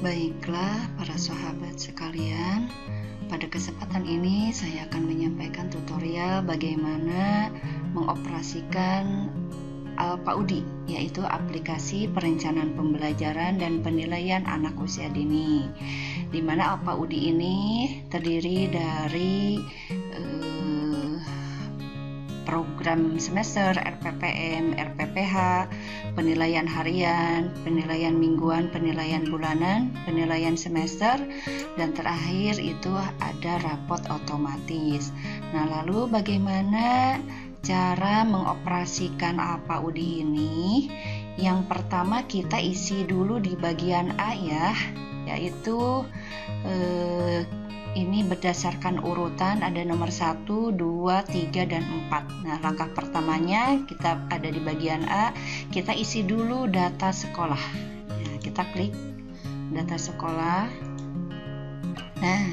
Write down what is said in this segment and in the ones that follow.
Baiklah, para sahabat sekalian, pada kesempatan ini saya akan menyampaikan tutorial bagaimana mengoperasikan Alpaudi, yaitu aplikasi perencanaan pembelajaran dan penilaian anak usia dini. Di mana Alpaudi ini terdiri dari program semester, RPPM, RPPH, penilaian harian, penilaian mingguan, penilaian bulanan, penilaian semester, dan terakhir itu ada rapot otomatis. Nah, lalu bagaimana cara mengoperasikan Alpaudi ini? Yang pertama kita isi dulu di bagian A ya, yaitu ini berdasarkan urutan, ada nomor 1, 2, 3, dan 4. Nah, langkah pertamanya kita ada di bagian A, kita isi dulu data sekolah. Nah, kita klik data sekolah. Nah,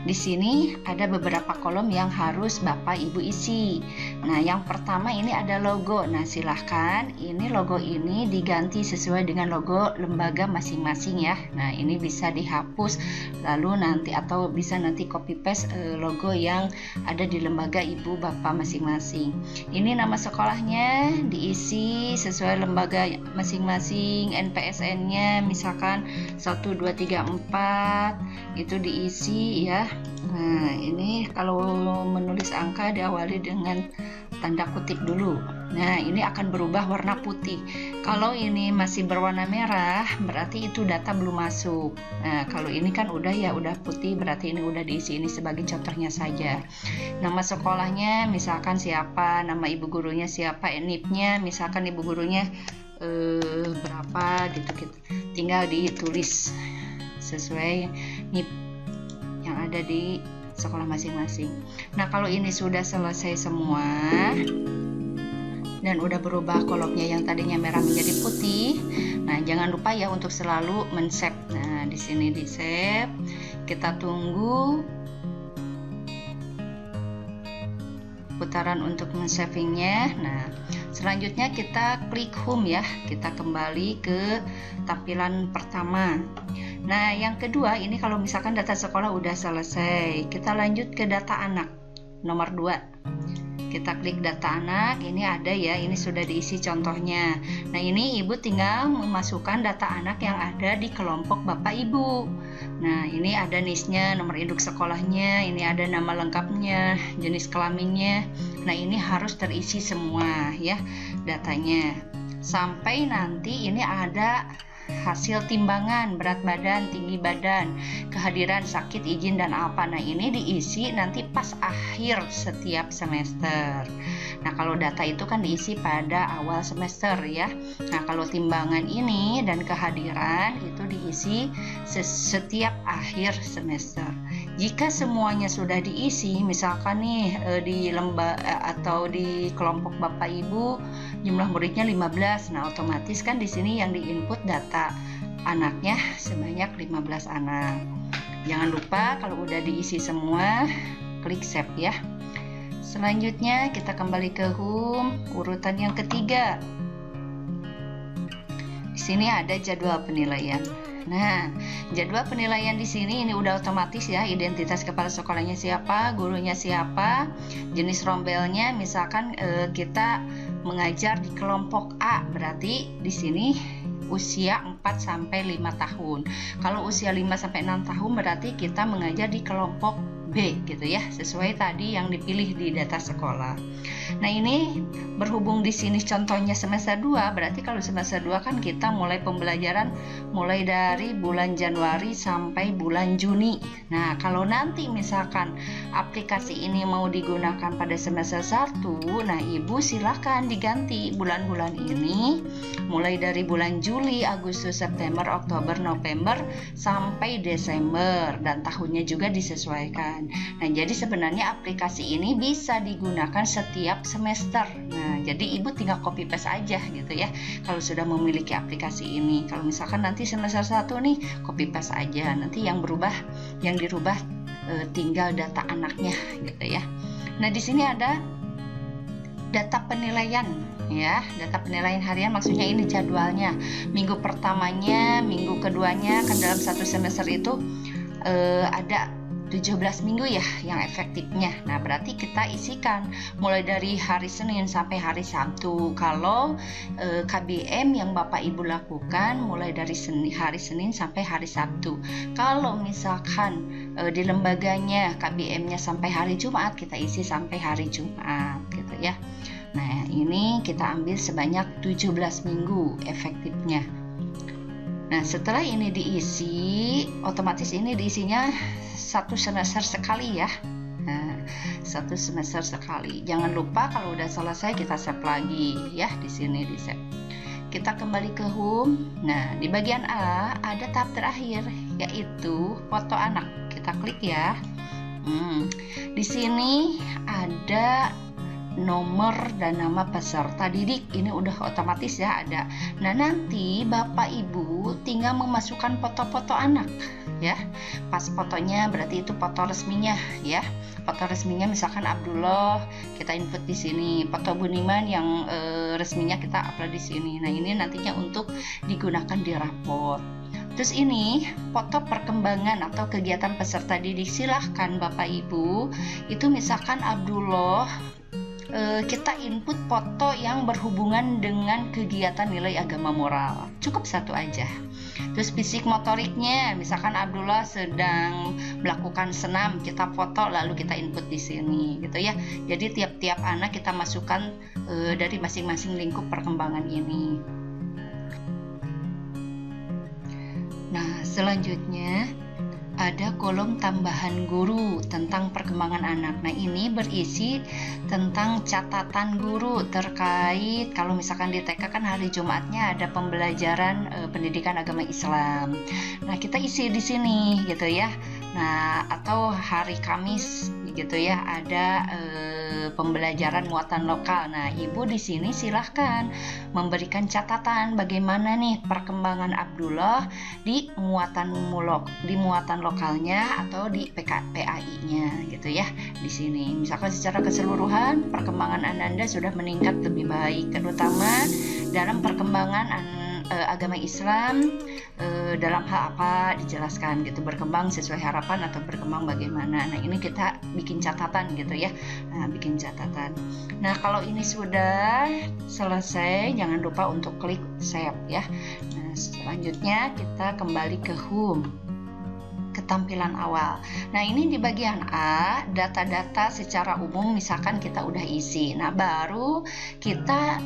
di sini ada beberapa kolom yang harus Bapak Ibu isi. Nah, yang pertama ini ada logo. Nah, silahkan ini logo ini diganti sesuai dengan logo lembaga masing-masing ya. Nah, ini bisa dihapus lalu nanti atau bisa nanti copy paste logo yang ada di lembaga Ibu Bapak masing-masing. Ini nama sekolahnya diisi sesuai lembaga masing-masing, NPSN-nya misalkan 1, 2, 3, 4 itu diisi ya. Nah, ini kalau menulis angka diawali dengan tanda kutip dulu. Nah, ini akan berubah warna putih. Kalau ini masih berwarna merah, berarti itu data belum masuk. Nah, kalau ini kan udah putih, berarti ini udah diisi. Ini sebagai contohnya saja. Nama sekolahnya misalkan siapa, nama ibu gurunya siapa, NIP-nya misalkan ibu gurunya berapa gitu. Tinggal ditulis sesuai NIP yang ada di sekolah masing-masing. Nah, kalau ini sudah selesai semua dan udah berubah kolomnya yang tadinya merah menjadi putih, nah jangan lupa ya untuk selalu men-save. Nah, di sini di-save, kita tunggu putaran untuk men-savingnya. Nah, selanjutnya kita klik home ya, kita kembali ke tampilan pertama. Nah, yang kedua ini kalau misalkan data sekolah udah selesai, kita lanjut ke data anak nomor 2. Kita klik data anak, ini ada ya, ini sudah diisi contohnya. Nah, ini Ibu tinggal memasukkan data anak yang ada di kelompok Bapak Ibu. Nah, ini ada NIS-nya, nomor induk sekolahnya, ini ada nama lengkapnya, jenis kelaminnya. Nah, ini harus terisi semua ya datanya. Sampai nanti ini ada hasil timbangan, berat badan, tinggi badan, kehadiran, sakit, izin, dan apa. Nah, ini diisi nanti pas akhir setiap semester. Nah, kalau data itu kan diisi pada awal semester ya. Nah, kalau timbangan ini dan kehadiran itu diisi setiap akhir semester. Jika semuanya sudah diisi, misalkan nih di lembaga atau di kelompok Bapak Ibu jumlah muridnya 15. Nah, otomatis kan di sini yang diinput data anaknya sebanyak 15 anak. Jangan lupa kalau udah diisi semua, klik save ya. Selanjutnya kita kembali ke home, urutan yang ketiga. Di sini ada jadwal penilaian. Nah, jadwal penilaian di sini ini udah otomatis ya, identitas kepala sekolahnya siapa, gurunya siapa, jenis rombelnya misalkan kita mengajar di kelompok A, berarti di sini usia 4 sampai 5 tahun. Kalau usia 5 sampai 6 tahun berarti kita mengajar di kelompok B gitu ya, sesuai tadi yang dipilih di data sekolah. Nah, ini berhubung di sini contohnya semester 2, berarti kalau semester 2 kan kita mulai pembelajaran mulai dari bulan Januari sampai bulan Juni. Nah, kalau nanti misalkan aplikasi ini mau digunakan pada semester 1, nah Ibu silakan diganti bulan-bulan ini mulai dari bulan Juli, Agustus, September, Oktober, November sampai Desember, dan tahunnya juga disesuaikan. Nah, jadi sebenarnya aplikasi ini bisa digunakan setiap semester. Nah, jadi Ibu tinggal copy paste aja gitu ya. Kalau sudah memiliki aplikasi ini, kalau misalkan nanti semester 1 nih, copy paste aja. Nanti yang dirubah tinggal data anaknya gitu ya. Nah, di sini ada data penilaian ya. Data penilaian harian maksudnya ini jadwalnya. Minggu pertamanya, minggu keduanya, kan dalam satu semester itu ada 17 minggu ya yang efektifnya. Nah, berarti kita isikan mulai dari hari Senin sampai hari Sabtu. Kalau KBM yang Bapak Ibu lakukan mulai dari hari Senin sampai hari Sabtu. Kalau misalkan di lembaganya KBM-nya sampai hari Jumat, kita isi sampai hari Jumat gitu ya. Nah, ini kita ambil sebanyak 17 minggu efektifnya. Nah, setelah ini diisi, otomatis ini diisinya satu semester sekali ya. Nah, satu semester sekali. Jangan lupa kalau udah selesai kita save lagi ya, di sini di save. Kita kembali ke home. Nah, di bagian A ada tahap terakhir yaitu foto anak. Kita klik ya. Di sini ada nomor dan nama peserta didik, ini udah otomatis ya ada. Nah, nanti Bapak Ibu tinggal memasukkan foto-foto anak ya. Pas fotonya berarti itu foto resminya ya. Foto resminya misalkan Abdullah, kita input di sini. Foto Buniman yang resminya kita upload di sini. Nah, ini nantinya untuk digunakan di raport. Terus ini foto perkembangan atau kegiatan peserta didik, silahkan Bapak Ibu itu misalkan Abdullah, kita input foto yang berhubungan dengan kegiatan nilai agama moral, cukup satu aja. Terus fisik motoriknya, misalkan Abdullah sedang melakukan senam, kita foto lalu kita input di sini gitu ya. Jadi tiap-tiap anak kita masukkan dari masing-masing lingkup perkembangan ini. Nah, selanjutnya ada kolom tambahan guru tentang perkembangan anak. Nah, ini berisi tentang catatan guru terkait kalau misalkan di TK kan hari Jumatnya ada pembelajaran pendidikan agama Islam. Nah, kita isi di sini gitu ya. Nah, atau hari Kamis gitu ya ada pembelajaran muatan lokal. Nah, Ibu di sini silahkan memberikan catatan bagaimana nih perkembangan Abdullah di muatan lokalnya atau di PAI-nya gitu ya. Di sini misalkan secara keseluruhan perkembangan Ananda sudah meningkat lebih baik, terutama dalam perkembangan agama Islam dalam hal apa dijelaskan gitu, berkembang sesuai harapan atau berkembang bagaimana. Nah, ini kita bikin catatan gitu ya. Nah, bikin catatan. Nah, kalau ini sudah selesai, jangan lupa untuk klik save ya. Nah, selanjutnya kita kembali ke home, tampilan awal. Nah, ini di bagian A, data-data secara umum misalkan kita udah isi. Nah, baru kita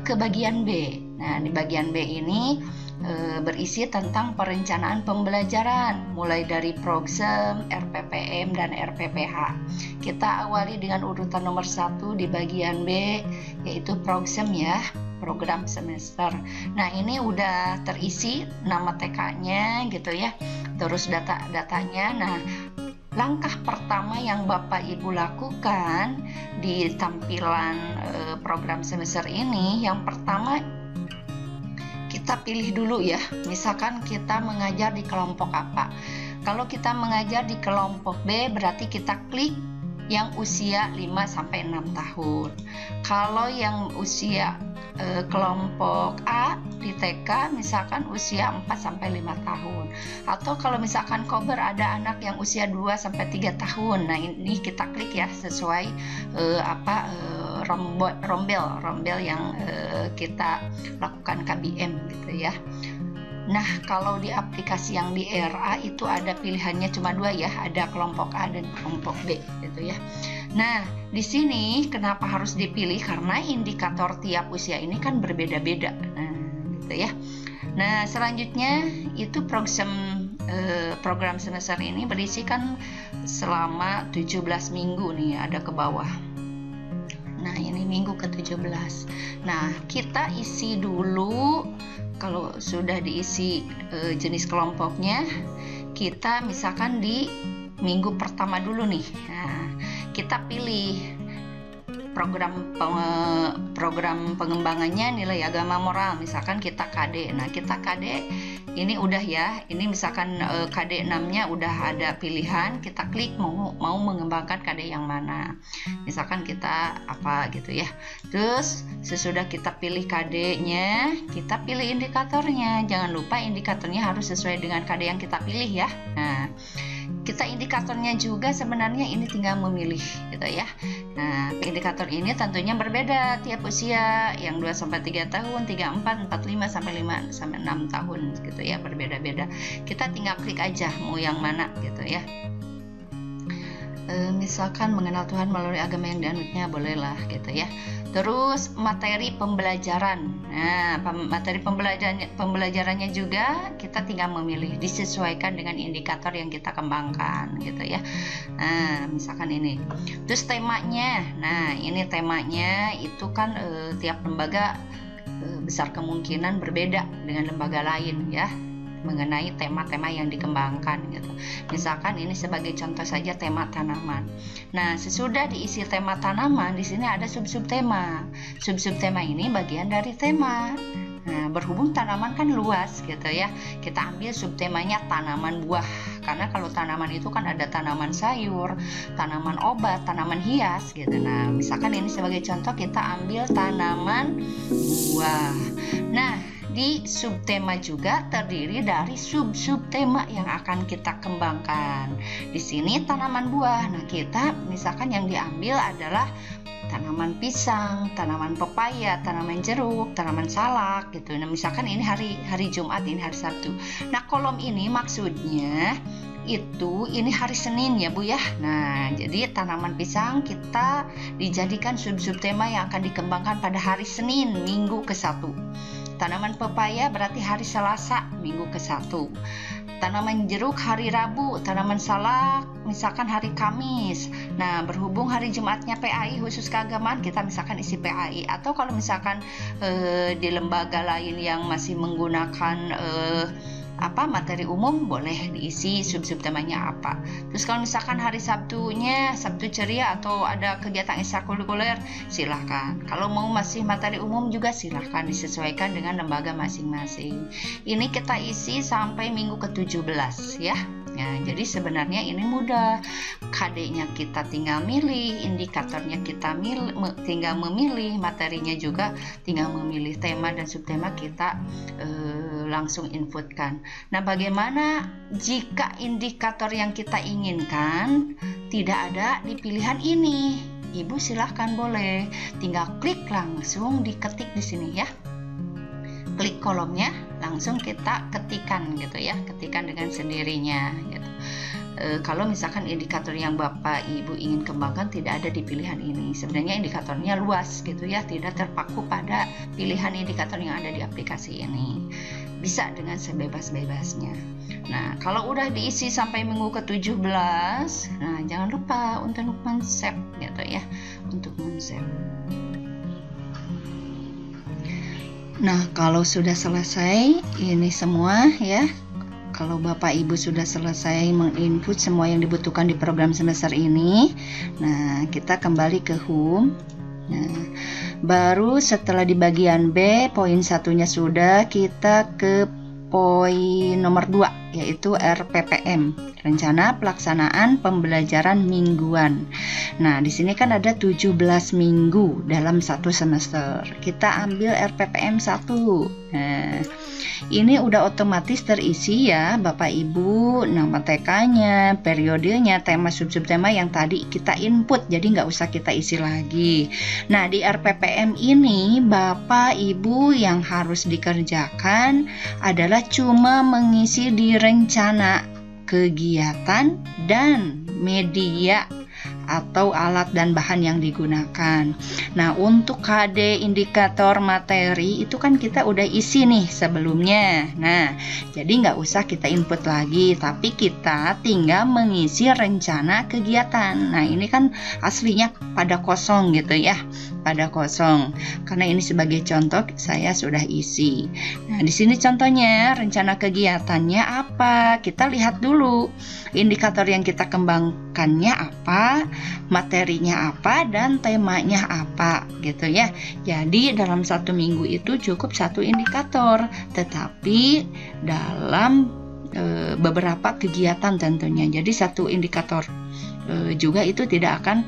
ke bagian B. Nah, di bagian B ini berisi tentang perencanaan pembelajaran mulai dari program, RPPM, dan RPPH. Kita awali dengan urutan nomor 1 di bagian B, yaitu program ya, program semester. Nah, ini udah terisi nama TK-nya gitu ya, terus data-datanya. Nah, langkah pertama yang Bapak Ibu lakukan di tampilan program semester ini, yang pertama kita pilih dulu ya, misalkan kita mengajar di kelompok apa. Kalau kita mengajar di kelompok B, berarti kita klik yang usia 5-6 tahun. Kalau yang usia kelompok A di TK misalkan usia 4-5 tahun. Atau kalau misalkan cover ada anak yang usia 2-3 tahun. Nah, ini kita klik ya sesuai rombel yang kita lakukan KBM gitu ya. Nah, kalau di aplikasi yang di RA itu ada pilihannya cuma 2 ya, ada kelompok A dan kelompok B gitu ya. Nah, di sini kenapa harus dipilih? Karena indikator tiap usia ini kan berbeda-beda. Nah, gitu ya. Nah, selanjutnya itu program semester ini berisikan selama 17 minggu nih, ada ke bawah. Nah, ini minggu ke-17. Nah, kita isi dulu. Kalau sudah diisi jenis kelompoknya, kita misalkan di minggu pertama dulu nih. Nah, kita pilih program pengembangannya nilai agama moral, misalkan kita KD. Nah, kita KD ini udah ya, ini misalkan KD 6-nya udah ada pilihan, kita klik mau mengembangkan KD yang mana. Misalkan kita apa gitu ya. Terus sesudah kita pilih KD-nya, kita pilih indikatornya. Jangan lupa indikatornya harus sesuai dengan KD yang kita pilih ya. Nah, kita indikatornya juga sebenarnya ini tinggal memilih gitu ya. Nah, indikator ini tentunya berbeda tiap usia, yang 2-3 tahun, 3-4, 4-5 sampai 5-6 tahun gitu ya, berbeda-beda. Kita tinggal klik aja mau yang mana gitu ya. Misalkan mengenal Tuhan melalui agama yang dianutnya, bolehlah gitu ya. Terus materi pembelajaran. Nah, materi pembelajarannya juga kita tinggal memilih, disesuaikan dengan indikator yang kita kembangkan gitu ya. Nah, misalkan ini. Terus temanya. Nah, ini temanya itu kan tiap lembaga besar kemungkinan berbeda dengan lembaga lain ya, mengenai tema-tema yang dikembangkan gitu. Misalkan ini sebagai contoh saja tema tanaman. Nah, sesudah diisi tema tanaman, di sini ada sub-sub tema. Sub-sub tema ini bagian dari tema. Nah, berhubung tanaman kan luas gitu ya, kita ambil subtemanya tanaman buah. Karena kalau tanaman itu kan ada tanaman sayur, tanaman obat, tanaman hias gitu. Nah, misalkan ini sebagai contoh kita ambil tanaman buah. Nah, di subtema juga terdiri dari sub-subtema yang akan kita kembangkan. Di sini tanaman buah. Nah, kita misalkan yang diambil adalah tanaman pisang, tanaman pepaya, tanaman jeruk, tanaman salak gitu. Nah, misalkan ini hari Jumat, ini hari Sabtu. Nah, kolom ini maksudnya itu ini hari Senin ya Bu ya. Nah, jadi tanaman pisang kita dijadikan sub-subtema yang akan dikembangkan pada hari Senin, minggu ke-1. Tanaman pepaya berarti hari Selasa, minggu ke-1. Tanaman jeruk hari Rabu, tanaman salak misalkan hari Kamis. Nah, berhubung hari Jumatnya PAI khusus keagamaan, kita misalkan isi PAI. Atau kalau misalkan di lembaga lain yang masih menggunakan materi umum, boleh diisi sub-subtemanya apa. Terus kalau misalkan hari Sabtunya Sabtu ceria atau ada kegiatan ekstrakurikuler, silahkan. Kalau mau masih materi umum juga silahkan, disesuaikan dengan lembaga masing-masing. Ini kita isi sampai minggu ke-17 ya. Nah, jadi sebenarnya ini mudah. KD-nya kita tinggal milih, indikatornya kita tinggal memilih, materinya juga tinggal memilih, tema dan subtema kita langsung inputkan. Nah, bagaimana jika indikator yang kita inginkan tidak ada di pilihan ini? Ibu silahkan boleh tinggal klik langsung diketik di sini ya. Klik kolomnya, langsung kita ketikan gitu ya, ketikan dengan sendirinya gitu. Kalau misalkan indikator yang Bapak Ibu ingin kembangkan tidak ada di pilihan ini, sebenarnya indikatornya luas gitu ya, tidak terpaku pada pilihan indikator yang ada di aplikasi ini, bisa dengan sebebas-bebasnya. Nah, kalau udah diisi sampai minggu ke-17, nah jangan lupa untuk men-save gitu ya, untuk men-save. Nah, kalau sudah selesai ini semua ya, kalau Bapak Ibu sudah selesai menginput semua yang dibutuhkan di program semester ini, nah kita kembali ke home. Nah, baru setelah di bagian B, poin 1-nya sudah, kita ke poin nomor 2, yaitu RPPM, Rencana Pelaksanaan Pembelajaran Mingguan. Nah, di sini kan ada 17 minggu dalam satu semester. Kita ambil RPPM 1. Nah, ini udah otomatis terisi ya Bapak Ibu, nama TK-nya, periodenya, tema subtema yang tadi kita input, jadi nggak usah kita isi lagi. Nah, di RPPM ini Bapak Ibu yang harus dikerjakan adalah cuma mengisi di rencana kegiatan dan media atau alat dan bahan yang digunakan. Nah, untuk KD indikator materi itu kan kita udah isi nih sebelumnya. Nah, jadi nggak usah kita input lagi, tapi kita tinggal mengisi rencana kegiatan. Nah, ini kan aslinya pada kosong gitu ya. pada kosong. Karena ini sebagai contoh saya sudah isi. Nah, di sini contohnya rencana kegiatannya apa? Kita lihat dulu indikator yang kita kembangkannya apa, materinya apa, dan temanya apa, gitu ya. Jadi dalam 1 minggu itu cukup 1 indikator, tetapi dalam beberapa kegiatan tentunya. Jadi 1 indikator juga itu tidak akan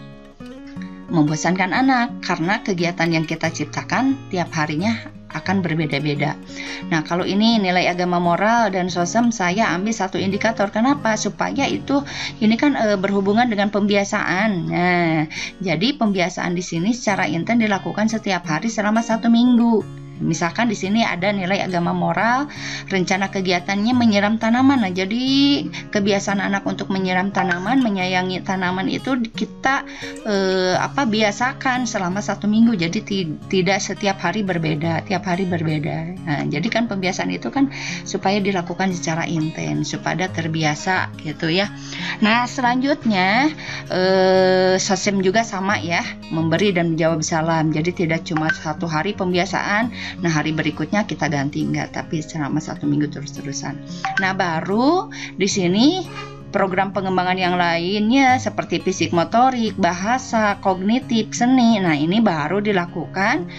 membosankan anak, karena kegiatan yang kita ciptakan tiap harinya akan berbeda-beda. Nah, kalau ini nilai agama moral dan sosem, saya ambil 1 indikator. Kenapa? Supaya ini kan berhubungan dengan pembiasaan. Nah, jadi pembiasaan di sini secara intens dilakukan setiap hari selama 1 minggu. Misalkan di sini ada nilai agama moral, rencana kegiatannya menyiram tanaman. Nah, jadi kebiasaan anak untuk menyiram tanaman, menyayangi tanaman itu kita biasakan selama 1 minggu. Jadi tidak setiap hari berbeda, tiap hari berbeda. Nah, jadi kan pembiasaan itu kan supaya dilakukan secara intens, supaya terbiasa gitu ya. Nah, selanjutnya sosem juga sama ya, memberi dan menjawab salam. Jadi tidak cuma 1 hari pembiasaan, nah hari berikutnya kita ganti, enggak, tapi selama 1 minggu terus-terusan. Nah, baru di sini program pengembangan yang lainnya seperti fisik motorik, bahasa, kognitif, seni. Nah, ini baru dilakukan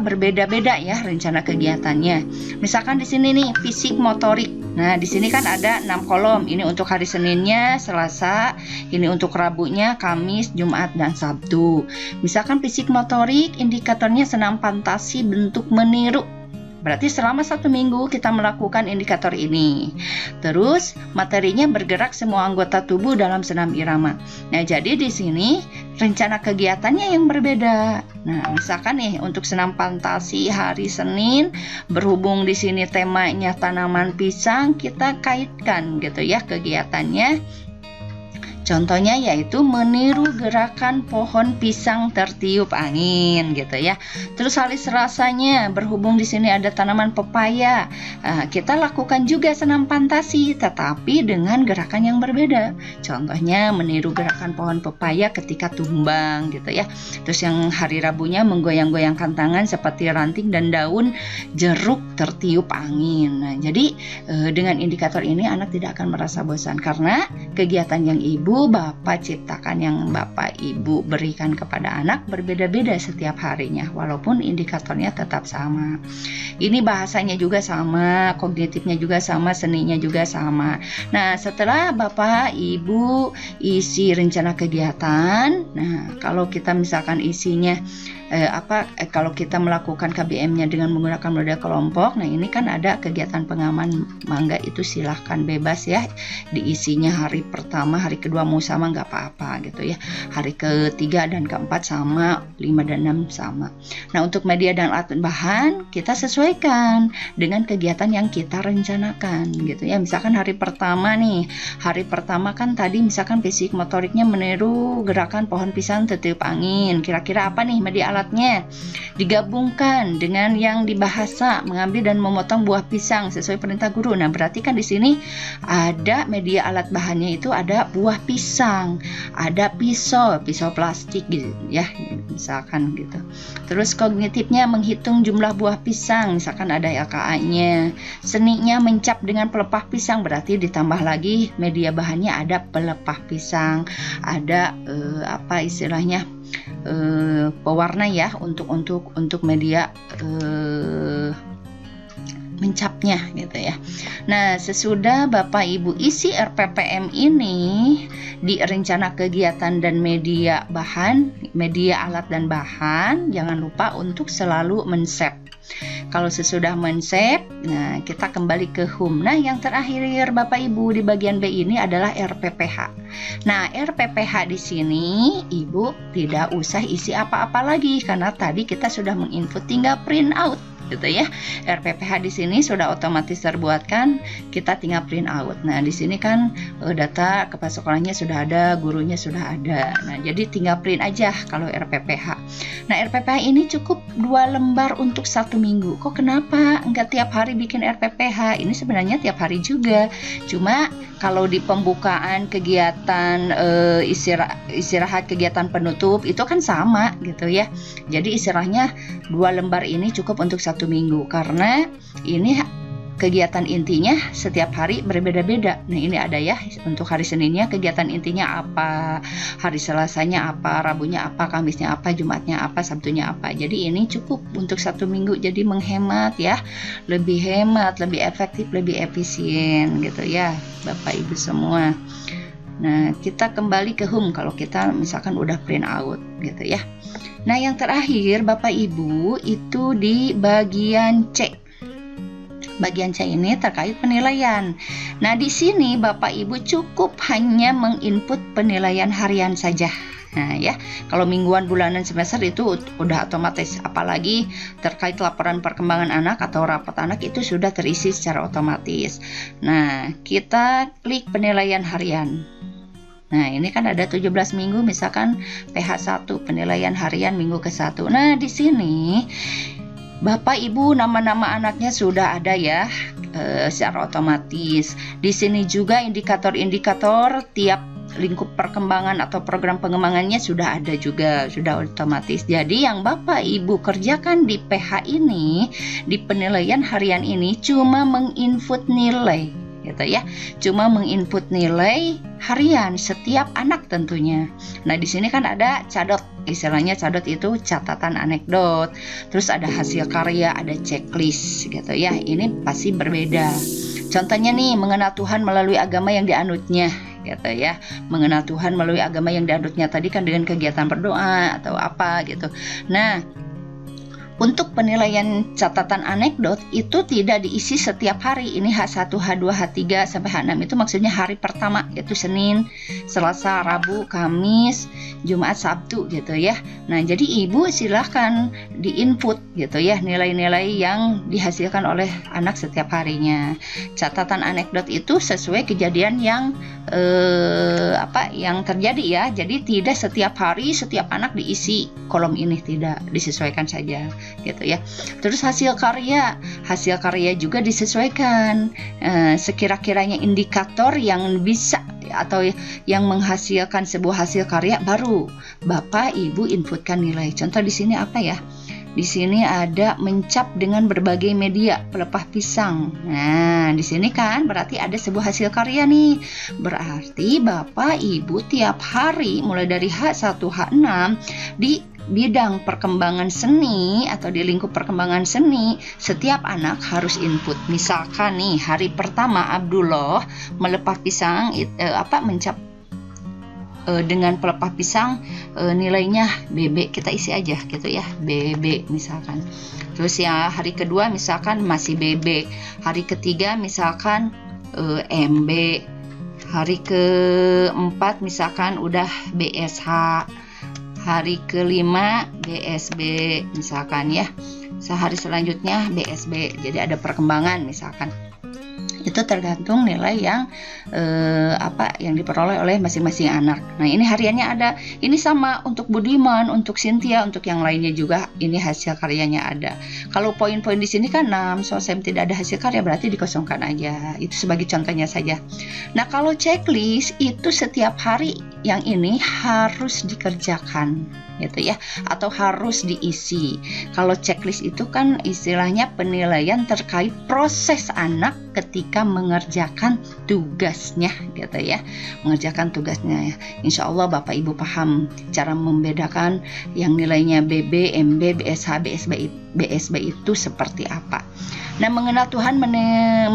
berbeda-beda ya rencana kegiatannya. Misalkan di sini nih fisik motorik. Nah, di sini kan ada 6 kolom. Ini untuk hari Seninnya, Selasa, ini untuk Rabunya, Kamis, Jumat, dan Sabtu. Misalkan fisik motorik, indikatornya senam fantasi bentuk meniru. Berarti selama 1 minggu kita melakukan indikator ini. Terus materinya bergerak semua anggota tubuh dalam senam irama. Nah, jadi di sini rencana kegiatannya yang berbeda. Nah, misalkan nih untuk senam fantasi hari Senin, berhubung di sini temanya tanaman pisang, kita kaitkan gitu ya kegiatannya. Contohnya yaitu meniru gerakan pohon pisang tertiup angin gitu ya. Terus hari Selasanya berhubung di sini ada tanaman pepaya, kita lakukan juga senam fantasi tetapi dengan gerakan yang berbeda. Contohnya meniru gerakan pohon pepaya ketika tumbang gitu ya. Terus yang hari Rabunya menggoyang-goyangkan tangan seperti ranting dan daun jeruk tertiup angin. Nah, jadi dengan indikator ini anak tidak akan merasa bosan karena kegiatan yang Bapak ciptakan, yang Bapak Ibu berikan kepada anak berbeda-beda setiap harinya, walaupun indikatornya tetap sama. Ini bahasanya juga sama, kognitifnya juga sama, seninya juga sama. Nah, setelah Bapak Ibu isi rencana kegiatan, nah kalau kita misalkan isinya kalau kita melakukan KBM-nya dengan menggunakan model kelompok, nah ini kan ada kegiatan pengaman, mangga itu silahkan bebas ya diisinya. Hari pertama, hari kedua mau sama nggak apa-apa gitu ya. Hari ketiga dan keempat sama, 5 dan 6 sama. Nah, untuk media dan alat bahan kita sesuaikan dengan kegiatan yang kita rencanakan gitu ya. Misalkan hari pertama nih, hari pertama kan tadi misalkan fisik motoriknya meniru gerakan pohon pisang tertiup angin. Kira-kira apa nih media alatnya? Digabungkan dengan yang dibahasa, mengambil dan memotong buah pisang sesuai perintah guru. Nah, berarti kan di sini ada media alat bahannya itu ada buah pisang, ada pisau plastik gitu ya, misalkan gitu. Terus kognitifnya menghitung jumlah buah pisang, misalkan ada LKA-nya. Seninya mencap dengan pelepah pisang, berarti ditambah lagi media bahannya ada pelepah pisang, ada pewarna ya untuk media mencapnya gitu ya. Nah, sesudah Bapak Ibu isi RPPM ini di rencana kegiatan dan media alat dan bahan, jangan lupa untuk selalu men-save. Kalau sesudah men-save, nah kita kembali ke home. Nah, yang terakhir Bapak Ibu di bagian B ini adalah RPPH. Nah, RPPH di sini Ibu tidak usah isi apa-apa lagi karena tadi kita sudah menginput, tinggal print out gitu ya. RPPH di sini sudah otomatis terbuatkan, kita tinggal print out. Nah, di sini kan data kepala sekolahnya sudah ada, gurunya sudah ada. Nah, jadi tinggal print aja kalau RPPH. Nah, RPPH ini cukup 2 lembar untuk 1 minggu. Kok kenapa nggak tiap hari bikin RPPH? Ini sebenarnya tiap hari juga. Cuma kalau di pembukaan kegiatan istirahat kegiatan penutup itu kan sama gitu ya. Jadi istilahnya 2 lembar ini cukup untuk 1 minggu karena ini kegiatan intinya setiap hari berbeda-beda. Nah, ini ada ya untuk hari Seninnya kegiatan intinya apa, hari Selasanya apa, Rabunya apa, Kamisnya apa, Jumatnya apa, Sabtunya apa. Jadi ini cukup untuk 1 minggu, jadi menghemat ya, lebih hemat, lebih efektif, lebih efisien gitu ya Bapak Ibu semua. Nah, kita kembali ke home kalau kita misalkan udah print out gitu ya. Nah, yang terakhir Bapak Ibu itu di bagian C. Bagian C ini terkait penilaian. Nah, di sini Bapak Ibu cukup hanya menginput penilaian harian saja. Nah ya, kalau mingguan, bulanan, semester itu udah otomatis. Apalagi terkait laporan perkembangan anak atau rapat anak itu sudah terisi secara otomatis. Nah, kita klik penilaian harian. Nah, ini kan ada 17 minggu misalkan PH1 penilaian harian minggu ke-1. Nah, di sini Bapak Ibu nama-nama anaknya sudah ada ya secara otomatis. Di sini juga indikator-indikator tiap lingkup perkembangan atau program pengembangannya sudah ada juga, sudah otomatis. Jadi yang Bapak Ibu kerjakan di PH ini, di penilaian harian ini cuma menginput nilai gitu ya. Cuma menginput nilai harian setiap anak tentunya. Nah, di sini kan ada cadot. Istilahnya cadot itu catatan anekdot. Terus ada hasil karya, ada checklist gitu ya. Ini pasti berbeda. Contohnya nih, mengenal Tuhan melalui agama yang dianutnya gitu ya. Mengenal Tuhan melalui agama yang dianutnya tadi kan dengan kegiatan berdoa atau apa gitu. Nah, untuk penilaian catatan anekdot itu tidak diisi setiap hari. Ini H1, H2, H3 sampai H6 itu maksudnya hari pertama, yaitu Senin, Selasa, Rabu, Kamis, Jumat, Sabtu gitu ya. Nah, jadi Ibu silahkan diinput gitu ya nilai-nilai yang dihasilkan oleh anak setiap harinya. Catatan anekdot itu sesuai kejadian yang yang terjadi ya. Jadi tidak setiap hari setiap anak diisi kolom ini, tidak, disesuaikan saja gitu ya. Terus hasil karya juga disesuaikan sekira-kiranya indikator yang bisa atau yang menghasilkan sebuah hasil karya baru Bapak Ibu inputkan nilai. Contoh di sini apa ya? Di sini ada mencap dengan berbagai media, pelepah pisang. Nah, di sini kan berarti ada sebuah hasil karya nih. Berarti Bapak Ibu tiap hari mulai dari H1, H6 di bidang perkembangan seni atau di lingkup perkembangan seni, setiap anak harus input. Misalkan nih hari pertama Abdullah melepah pisang mencap dengan pelepah pisang nilainya BB, kita isi aja gitu ya, BB misalkan. Terus ya hari kedua misalkan masih BB, hari ketiga misalkan MB, hari keempat misalkan udah BSH, hari kelima BSB misalkan ya, sehari selanjutnya BSB. Jadi ada perkembangan misalkan. Itu tergantung nilai yang yang diperoleh oleh masing-masing anak. Nah, ini hariannya ada. Ini sama untuk Budiman, untuk Cynthia, untuk yang lainnya juga ini hasil karyanya ada. Kalau poin-poin di sini kan 6, sosem tidak ada hasil karya berarti dikosongkan aja. Itu sebagai contohnya saja. Nah, kalau checklist itu setiap hari yang ini harus dikerjakan gitu ya, atau harus diisi. Kalau checklist itu kan istilahnya penilaian terkait proses anak ketika mengerjakan tugasnya gitu ya, mengerjakan tugasnya. Insya Allah Bapak Ibu paham cara membedakan yang nilainya BB, MB, BSH, BSB itu seperti apa. Nah, mengenal Tuhan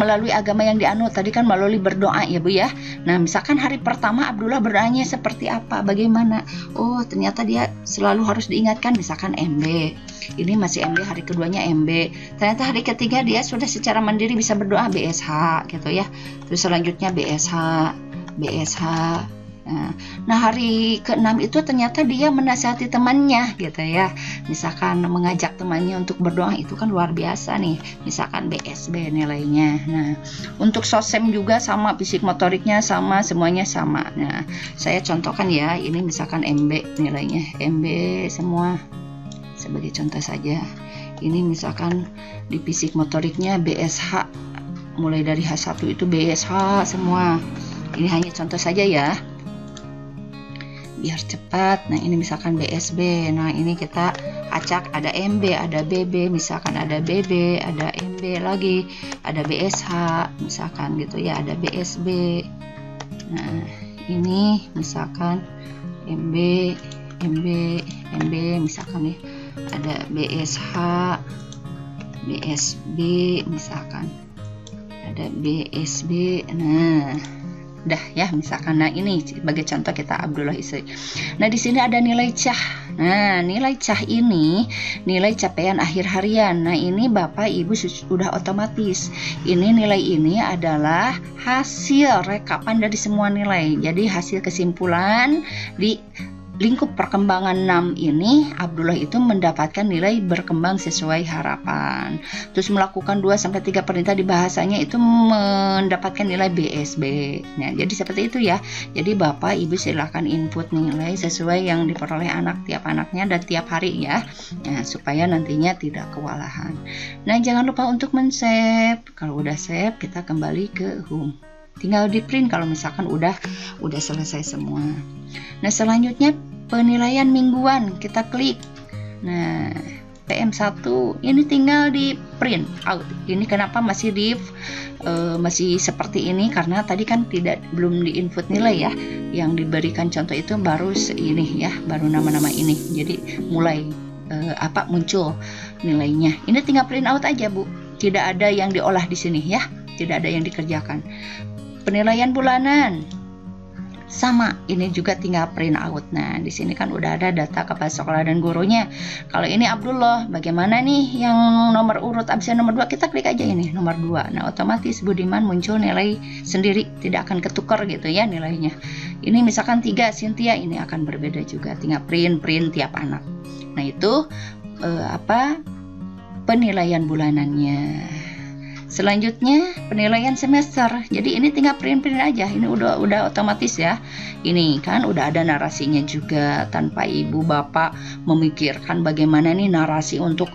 melalui agama yang dianut tadi kan melalui berdoa ya Bu ya. Nah, misalkan hari pertama Abdullah berdoanya seperti apa, bagaimana? Oh, ternyata dia selalu harus diingatkan misalkan MB. Ini masih MB, hari keduanya MB. Ternyata hari ketiga dia sudah secara mandiri bisa berdoa BSH gitu ya. Terus selanjutnya BSH. Nah, hari ke-6 itu ternyata dia menasihati temannya gitu ya. Misalkan mengajak temannya untuk berdoa, itu kan luar biasa nih. Misalkan BSB nilainya. Nah, untuk sosem juga sama, fisik motoriknya sama, semuanya sama. Nah, saya contohkan ya, ini misalkan MB nilainya, MB semua. sebagai contoh saja. Ini misalkan di fisik motoriknya BSH, mulai dari H1 itu BSH semua. Ini hanya contoh saja ya, biar cepat. Nah ini misalkan BSB, nah ini kita acak, ada MB, ada BB, misalkan ada BB, ada MB lagi, ada BSH misalkan gitu ya, ada BSB. Nah ini misalkan MB, MB, MB misalkan ya, ada BSH, BSB misalkan, ada BSB. Nah dah ya misalkan. Nah ini sebagai contoh kita Abdullah istri. Nah di sini ada nilai cah. Nah nilai cah ini nilai capaian akhir harian. Nah ini Bapak Ibu sudah otomatis. Ini nilai ini adalah hasil rekapan dari semua nilai. Jadi hasil kesimpulan di lingkup perkembangan 6 ini, Abdullah itu mendapatkan nilai berkembang sesuai harapan. Terus melakukan 2-3 perintah di bahasanya itu mendapatkan nilai BSB. Nah, jadi seperti itu ya. Jadi Bapak Ibu silahkan input nilai sesuai yang diperoleh anak, tiap anaknya dan tiap hari ya. Nah, supaya nantinya tidak kewalahan. Nah, jangan lupa untuk men-save. Kalau udah save, kita kembali ke home. Tinggal di print kalau misalkan udah selesai semua. Nah selanjutnya penilaian mingguan, kita klik. Nah PM1 ini tinggal di print out. Ini kenapa masih masih seperti ini, karena tadi kan belum di input nilai ya. Yang diberikan contoh itu baru ini ya, baru nama-nama ini. Jadi mulai muncul nilainya. Ini tinggal print out aja Bu. Tidak ada yang diolah di sini ya. Tidak ada yang dikerjakan. Penilaian bulanan sama, ini juga tinggal print out. Nah di sini kan udah ada data kepala sekolah dan gurunya. Kalau ini Abdullah, bagaimana nih yang nomor urut absen nomor 2, kita klik aja ini nomor 2. Nah otomatis Budiman muncul nilai sendiri, tidak akan ketukar gitu ya nilainya. Ini misalkan 3 Cynthia, ini akan berbeda juga, tinggal print tiap anak. Nah itu penilaian bulanannya. Selanjutnya penilaian semester. Jadi ini tinggal print aja. Ini udah otomatis ya. Ini kan udah ada narasinya juga, tanpa ibu bapak memikirkan bagaimana nih narasi untuk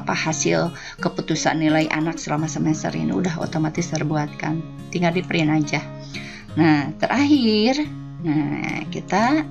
hasil keputusan nilai anak selama semester ini udah otomatis terbuatkan. Tinggal di print aja. Nah, terakhir, kita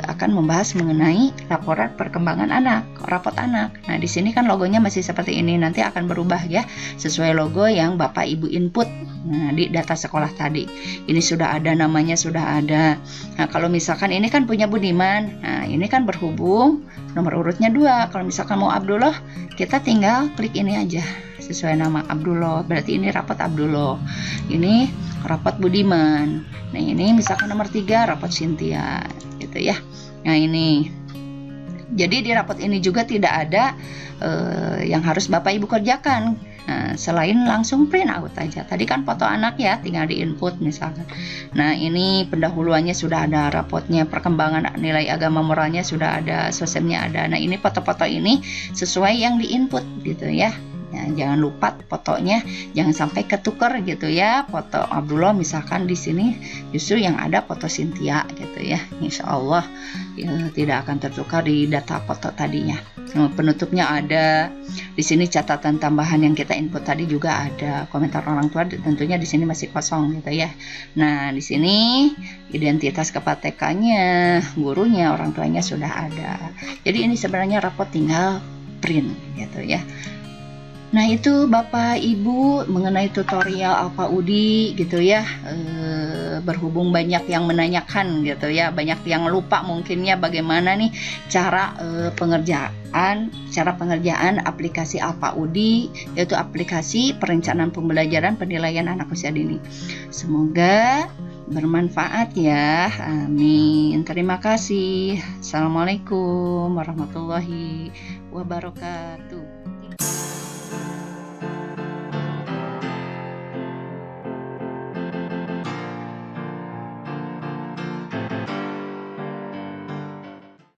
akan membahas mengenai laporan perkembangan anak, rapot anak. Nah, di sini kan logonya masih seperti ini, nanti akan berubah ya, sesuai logo yang Bapak Ibu input. Nah, di data sekolah tadi. Ini sudah ada namanya, sudah ada. Nah, kalau misalkan ini kan punya Budiman, nah ini kan berhubung nomor urutnya 2. Kalau misalkan mau Abdullah, kita tinggal klik ini aja, sesuai nama Abdullah. Berarti ini rapot Abdullah. Ini rapot Budiman. Nah, ini misalkan nomor 3 rapot Cynthia gitu ya. Nah, ini. Jadi di rapot ini juga tidak ada yang harus Bapak Ibu kerjakan. Nah, selain langsung print out aja. Tadi kan foto anak ya, tinggal di input misalkan. Nah, ini pendahuluannya sudah ada, rapotnya perkembangan nilai agama moralnya sudah ada, sosemnya ada. Nah, ini foto-foto ini sesuai yang di input gitu ya. Nah, jangan lupa fotonya jangan sampai ketukar gitu ya. Foto Abdullah misalkan di sini justru yang ada foto Cynthia gitu ya. Insya Allah ya, tidak akan tertukar di data foto tadinya. Nah, penutupnya ada. Di sini catatan tambahan yang kita input tadi juga ada. Komentar orang tua tentunya di sini masih kosong gitu ya. Nah, di sini identitas kepala TK-nya, gurunya, orang tuanya sudah ada. Jadi ini sebenarnya rapot tinggal print gitu ya. Nah, itu Bapak Ibu mengenai tutorial Alfa UDI gitu ya. Berhubung banyak yang menanyakan gitu ya, banyak yang lupa mungkinnya bagaimana nih cara pengerjaan aplikasi Alfa UDI, yaitu aplikasi perencanaan pembelajaran penilaian anak usia dini. Semoga bermanfaat ya. Amin. Terima kasih. Assalamualaikum warahmatullahi wabarakatuh.